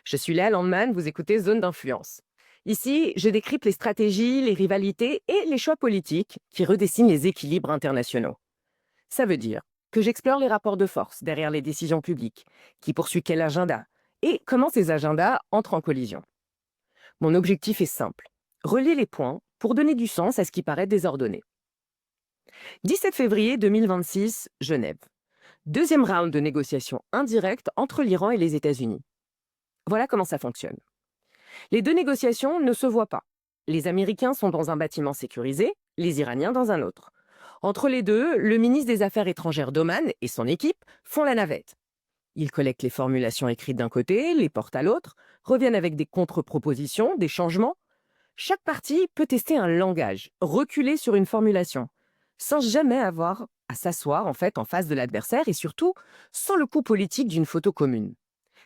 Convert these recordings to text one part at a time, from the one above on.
Je suis Léa Landman, vous écoutez Zone d'influence. Ici, je décrypte les stratégies, les rivalités et les choix politiques qui redessinent les équilibres internationaux. Ça veut dire que j'explore les rapports de force derrière les décisions publiques, qui poursuit quel agenda, et comment ces agendas entrent en collision. Mon objectif est simple, relier les points pour donner du sens à ce qui paraît désordonné. 17 février 2026, Genève. Deuxième round de négociations indirectes entre l'Iran et les États-Unis. Voilà comment ça fonctionne. Les deux négociations ne se voient pas. Les Américains sont dans un bâtiment sécurisé, les Iraniens dans un autre. Entre les deux, le ministre des Affaires étrangères d'Oman et son équipe font la navette. Ils collectent les formulations écrites d'un côté, les portent à l'autre, reviennent avec des contre-propositions, des changements. Chaque partie peut tester un langage, reculer sur une formulation, sans jamais avoir à s'asseoir en face de l'adversaire et surtout sans le coût politique d'une photo commune.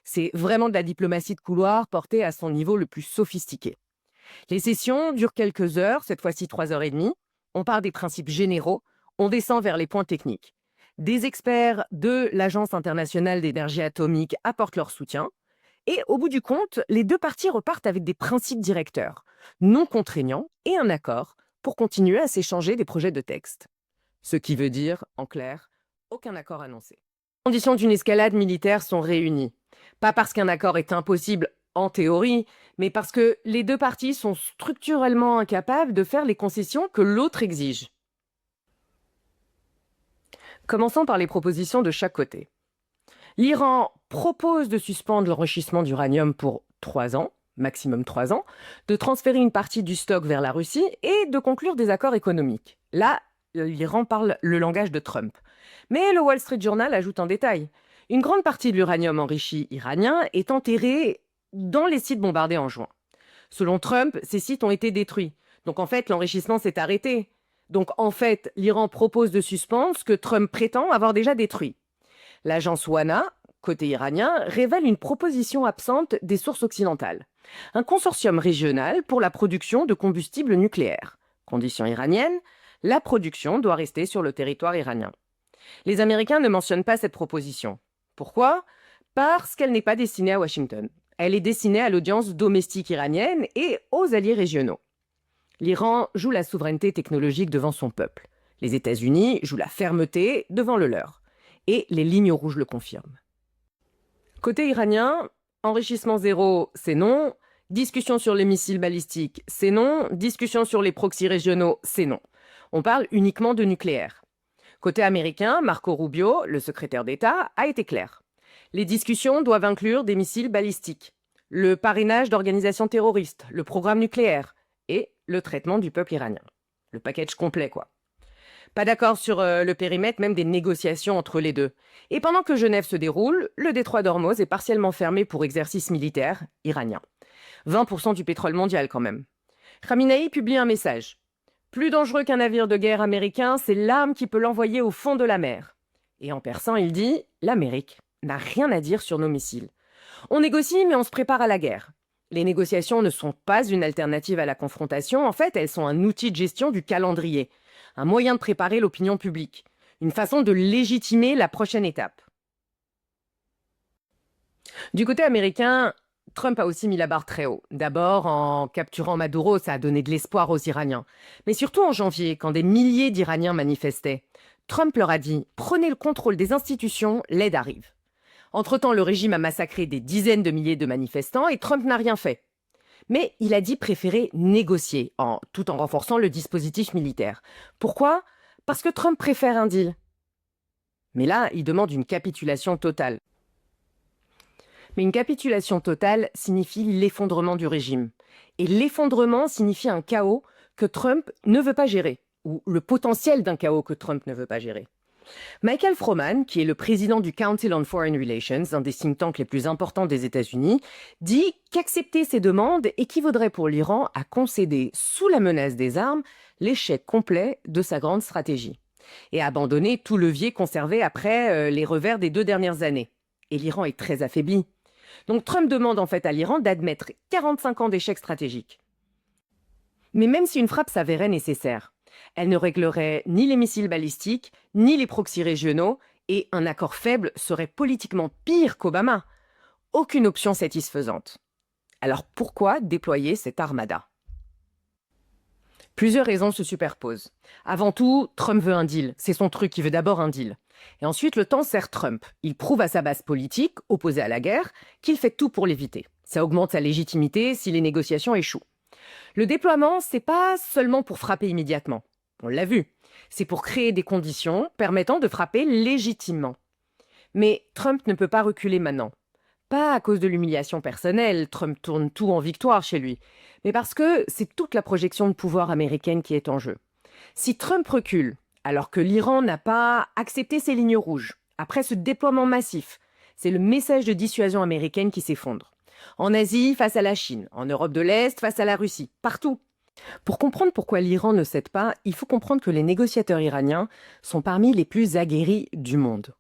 C'est vraiment de la diplomatie de couloir portée à son niveau le plus sophistiqué. Les sessions durent quelques heures, cette fois-ci 3 heures et demie. On part des principes généraux, on descend vers les points techniques. Des experts de l'Agence internationale d'énergie atomique apportent leur soutien. Et au bout du compte, les deux parties repartent avec des principes directeurs, non contraignants, et un accord pour continuer à s'échanger des projets de texte. Ce qui veut dire, en clair, aucun accord annoncé. Les conditions d'une escalade militaire sont réunies. Pas parce qu'un accord est impossible en théorie, mais parce que les deux parties sont structurellement incapables de faire les concessions que l'autre exige. Commençons par les propositions de chaque côté. L'Iran propose de suspendre l'enrichissement d'uranium pour 3 ans, maximum 3 ans, de transférer une partie du stock vers la Russie et de conclure des accords économiques. Là, l'Iran parle le langage de Trump. Mais le Wall Street Journal ajoute un détail. Une grande partie de l'uranium enrichi iranien est enterrée dans les sites bombardés en juin. Selon Trump, ces sites ont été détruits. Donc en fait, l'enrichissement s'est arrêté. Donc en fait, l'Iran propose de suspendre ce que Trump prétend avoir déjà détruit. L'agence WANA, côté iranien, révèle une proposition absente des sources occidentales. Un consortium régional pour la production de combustible nucléaire. Condition iranienne, la production doit rester sur le territoire iranien. Les Américains ne mentionnent pas cette proposition. Pourquoi ? Parce qu'elle n'est pas destinée à Washington. Elle est destinée à l'audience domestique iranienne et aux alliés régionaux. L'Iran joue la souveraineté technologique devant son peuple. Les États-Unis jouent la fermeté devant le leur. Et les lignes rouges le confirment. Côté iranien, enrichissement zéro, c'est non. Discussion sur les missiles balistiques, c'est non. Discussion sur les proxys régionaux, c'est non. On parle uniquement de nucléaire. Côté américain, Marco Rubio, le secrétaire d'État, a été clair. Les discussions doivent inclure des missiles balistiques, le parrainage d'organisations terroristes, le programme nucléaire et le traitement du peuple iranien. Le package complet, quoi. Pas d'accord sur le périmètre même des négociations entre les deux. Et pendant que Genève se déroule, le détroit d'Ormuz est partiellement fermé pour exercice militaire iranien. 20% du pétrole mondial quand même. Khamenei publie un message. Plus dangereux qu'un navire de guerre américain, c'est l'arme qui peut l'envoyer au fond de la mer. Et en persan, il dit « L'Amérique n'a rien à dire sur nos missiles. On négocie, mais on se prépare à la guerre. Les négociations ne sont pas une alternative à la confrontation. En fait, elles sont un outil de gestion du calendrier, un moyen de préparer l'opinion publique, une façon de légitimer la prochaine étape. » Du côté américain, Trump a aussi mis la barre très haut. D'abord, en capturant Maduro, ça a donné de l'espoir aux Iraniens. Mais surtout en janvier, quand des milliers d'Iraniens manifestaient, Trump leur a dit « Prenez le contrôle des institutions, l'aide arrive ». Entre-temps, le régime a massacré des dizaines de milliers de manifestants et Trump n'a rien fait. Mais il a dit préférer négocier, tout en renforçant le dispositif militaire. Pourquoi ? Parce que Trump préfère un deal. Mais là, il demande une capitulation totale. Mais une capitulation totale signifie l'effondrement du régime. Et l'effondrement signifie un chaos que Trump ne veut pas gérer, ou le potentiel d'un chaos que Trump ne veut pas gérer. Michael Froman, qui est le président du Council on Foreign Relations, un des think tanks les plus importants des États-Unis, dit qu'accepter ces demandes équivaudrait pour l'Iran à concéder, sous la menace des armes, l'échec complet de sa grande stratégie et à abandonner tout levier conservé après les revers des 2 dernières années. Et l'Iran est très affaibli. Donc Trump demande en fait à l'Iran d'admettre 45 ans d'échec stratégique. Mais même si une frappe s'avérait nécessaire, elle ne réglerait ni les missiles balistiques, ni les proxys régionaux, et un accord faible serait politiquement pire qu'Obama. aucune option satisfaisante. Alors pourquoi déployer cette armada? Plusieurs raisons se superposent. Avant tout, Trump veut un deal. C'est son truc, il veut d'abord un deal. Et ensuite, le temps sert Trump. Il prouve à sa base politique, opposée à la guerre, qu'il fait tout pour l'éviter. Ça augmente sa légitimité si les négociations échouent. Le déploiement, c'est pas seulement pour frapper immédiatement. On l'a vu. C'est pour créer des conditions permettant de frapper légitimement. Mais Trump ne peut pas reculer maintenant. Pas à cause de l'humiliation personnelle, Trump tourne tout en victoire chez lui, mais parce que c'est toute la projection de pouvoir américaine qui est en jeu. Si Trump recule, alors que l'Iran n'a pas accepté ses lignes rouges, après ce déploiement massif, c'est le message de dissuasion américaine qui s'effondre. En Asie, face à la Chine, en Europe de l'Est, face à la Russie, partout. Pour comprendre pourquoi l'Iran ne cède pas, il faut comprendre que les négociateurs iraniens sont parmi les plus aguerris du monde.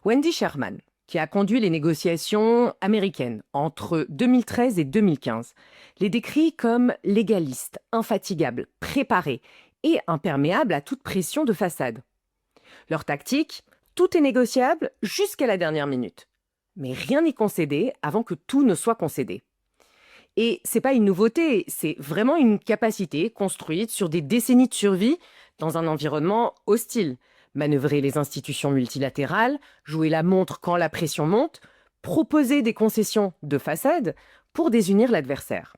Wendy Sherman, qui a conduit les négociations américaines entre 2013 et 2015, les décrit comme légalistes, infatigables, préparés et imperméables à toute pression de façade. Leur tactique, tout est négociable jusqu'à la dernière minute. Mais rien n'est concédé avant que tout ne soit concédé. Et c'est pas une nouveauté, c'est vraiment une capacité construite sur des décennies de survie dans un environnement hostile. Manœuvrer les institutions multilatérales, jouer la montre quand la pression monte, proposer des concessions de façade pour désunir l'adversaire.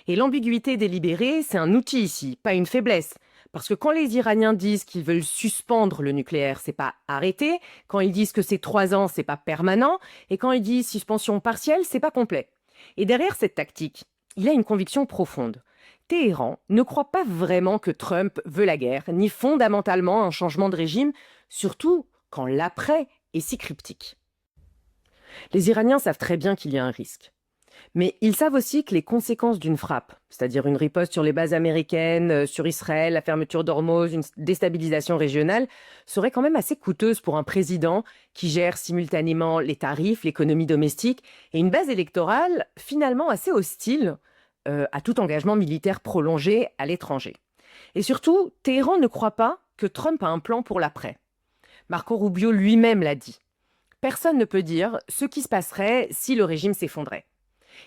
Et l'ambiguïté délibérée, c'est un outil ici, pas une faiblesse. Parce que quand les Iraniens disent qu'ils veulent suspendre le nucléaire, c'est pas arrêter. Quand ils disent que c'est 3 ans, c'est pas permanent. Et quand ils disent suspension partielle, c'est pas complet. Et derrière cette tactique, il y a une conviction profonde. Téhéran ne croit pas vraiment que Trump veut la guerre, ni fondamentalement un changement de régime, surtout quand l'après est si cryptique. Les Iraniens savent très bien qu'il y a un risque. Mais ils savent aussi que les conséquences d'une frappe, c'est-à-dire une riposte sur les bases américaines, sur Israël, la fermeture d'Ormuz, une déstabilisation régionale, seraient quand même assez coûteuses pour un président qui gère simultanément les tarifs, l'économie domestique et une base électorale finalement assez hostile à tout engagement militaire prolongé à l'étranger. Et surtout, Téhéran ne croit pas que Trump a un plan pour l'après. Marco Rubio lui-même l'a dit. Personne ne peut dire ce qui se passerait si le régime s'effondrait.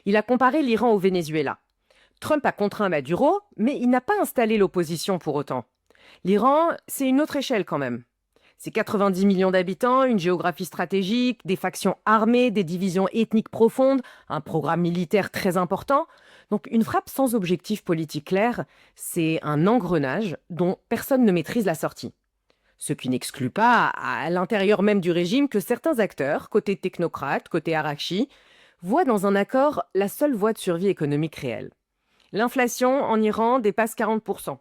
Il a comparé l'Iran au Venezuela. Trump a contraint Maduro, mais il n'a pas installé l'opposition pour autant. L'Iran, c'est une autre échelle quand même. C'est 90 millions d'habitants, une géographie stratégique, des factions armées, des divisions ethniques profondes, un programme militaire très important. Donc une frappe sans objectif politique clair, c'est un engrenage dont personne ne maîtrise la sortie. Ce qui n'exclut pas, à l'intérieur même du régime, que certains acteurs, côté technocrate, côté Araqchi, voient dans un accord la seule voie de survie économique réelle. L'inflation en Iran dépasse 40%.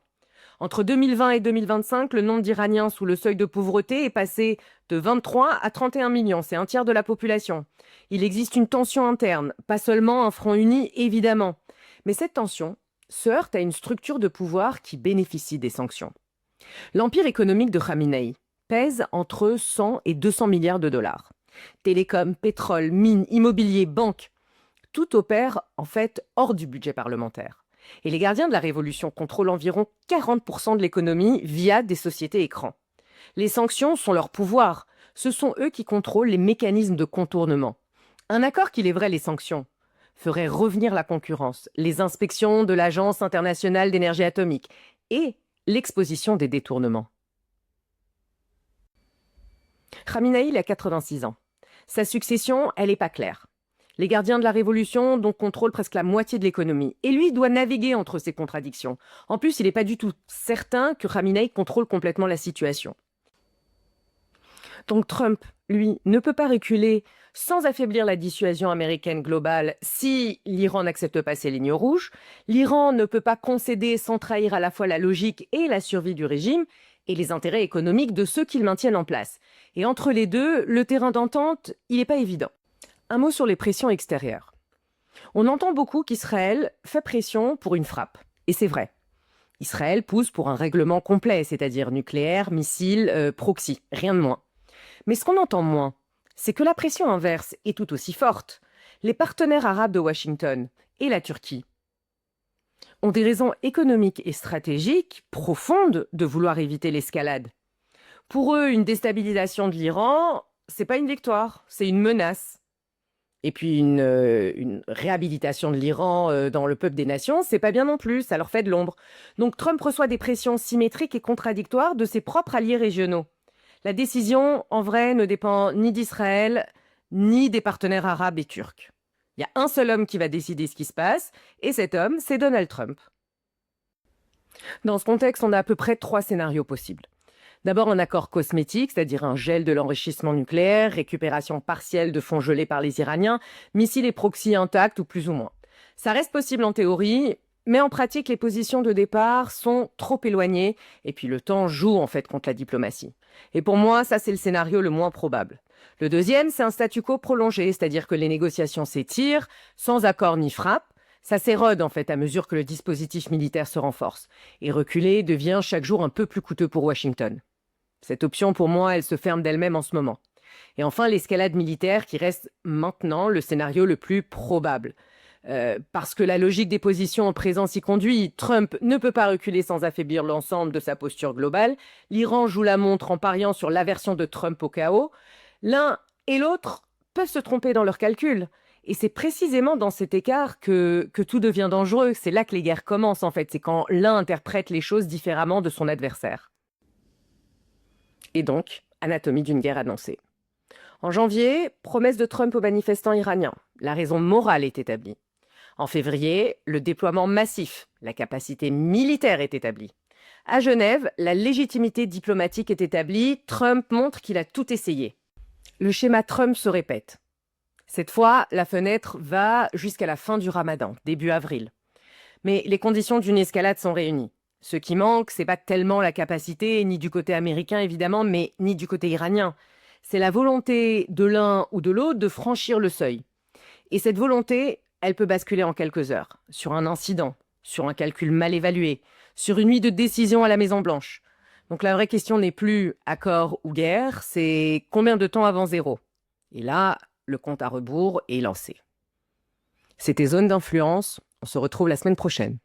Entre 2020 et 2025, le nombre d'Iraniens sous le seuil de pauvreté est passé de 23 à 31 millions, c'est un tiers de la population. Il existe une tension interne, pas seulement un front uni, évidemment. Mais cette tension se heurte à une structure de pouvoir qui bénéficie des sanctions. L'empire économique de Khamenei pèse entre 100 et 200 milliards de dollars. Télécom, pétrole, mines, immobilier, banques, tout opère en fait hors du budget parlementaire. Et les gardiens de la révolution contrôlent environ 40% de l'économie via des sociétés écrans. Les sanctions sont leur pouvoir. Ce sont eux qui contrôlent les mécanismes de contournement. Un accord qui lèverait les sanctions ferait revenir la concurrence, les inspections de l'Agence internationale d'énergie atomique et l'exposition des détournements. Khamenei, il a 86 ans. Sa succession, elle n'est pas claire. Les gardiens de la révolution donc contrôlent presque la moitié de l'économie. Et lui doit naviguer entre ces contradictions. En plus, il n'est pas du tout certain que Khamenei contrôle complètement la situation. Donc Trump, lui, ne peut pas reculer sans affaiblir la dissuasion américaine globale si l'Iran n'accepte pas ses lignes rouges. L'Iran ne peut pas concéder sans trahir à la fois la logique et la survie du régime et les intérêts économiques de ceux qui le maintiennent en place. Et entre les deux, le terrain d'entente, il n'est pas évident. Un mot sur les pressions extérieures. On entend beaucoup qu'Israël fait pression pour une frappe. Et c'est vrai. Israël pousse pour un règlement complet, c'est-à-dire nucléaire, missiles, proxy, rien de moins. Mais ce qu'on entend moins, c'est que la pression inverse est tout aussi forte. Les partenaires arabes de Washington et la Turquie ont des raisons économiques et stratégiques profondes de vouloir éviter l'escalade. Pour eux, une déstabilisation de l'Iran, c'est pas une victoire, c'est une menace. Et puis une réhabilitation de l'Iran dans le peuple des nations, c'est pas bien non plus, ça leur fait de l'ombre. Donc Trump reçoit des pressions symétriques et contradictoires de ses propres alliés régionaux. La décision, en vrai, ne dépend ni d'Israël, ni des partenaires arabes et turcs. Il y a un seul homme qui va décider ce qui se passe, et cet homme, c'est Donald Trump. Dans ce contexte, on a à peu près 3 scénarios possibles. D'abord, un accord cosmétique, c'est-à-dire un gel de l'enrichissement nucléaire, récupération partielle de fonds gelés par les Iraniens, missiles et proxys intacts ou plus ou moins. Ça reste possible en théorie, mais en pratique, les positions de départ sont trop éloignées, et puis le temps joue en fait contre la diplomatie. Et pour moi, ça c'est le scénario le moins probable. Le deuxième, c'est un statu quo prolongé, c'est-à-dire que les négociations s'étirent, sans accord ni frappe. Ça s'érode en fait à mesure que le dispositif militaire se renforce. Et reculer devient chaque jour un peu plus coûteux pour Washington. Cette option, pour moi, elle se ferme d'elle-même en ce moment. Et enfin, l'escalade militaire qui reste maintenant le scénario le plus probable. Parce que la logique des positions en présence y conduit. Trump ne peut pas reculer sans affaiblir l'ensemble de sa posture globale. L'Iran joue la montre en pariant sur l'aversion de Trump au chaos. L'un et l'autre peuvent se tromper dans leurs calculs. Et c'est précisément dans cet écart que tout devient dangereux. C'est là que les guerres commencent, en fait. C'est quand l'un interprète les choses différemment de son adversaire. Et donc, anatomie d'une guerre annoncée. En janvier, promesse de Trump aux manifestants iraniens. La raison morale est établie. En février, le déploiement massif, la capacité militaire est établie. À Genève, la légitimité diplomatique est établie. Trump montre qu'il a tout essayé. Le schéma Trump se répète. Cette fois, la fenêtre va jusqu'à la fin du Ramadan, début avril. Mais les conditions d'une escalade sont réunies. Ce qui manque, c'est pas tellement la capacité, ni du côté américain évidemment, mais ni du côté iranien. C'est la volonté de l'un ou de l'autre de franchir le seuil. Et cette volonté, elle peut basculer en quelques heures, sur un incident, sur un calcul mal évalué, sur une nuit de décision à la Maison-Blanche. Donc la vraie question n'est plus accord ou guerre, c'est combien de temps avant zéro. Et là, le compte à rebours est lancé. C'était Zone d'influence, on se retrouve la semaine prochaine.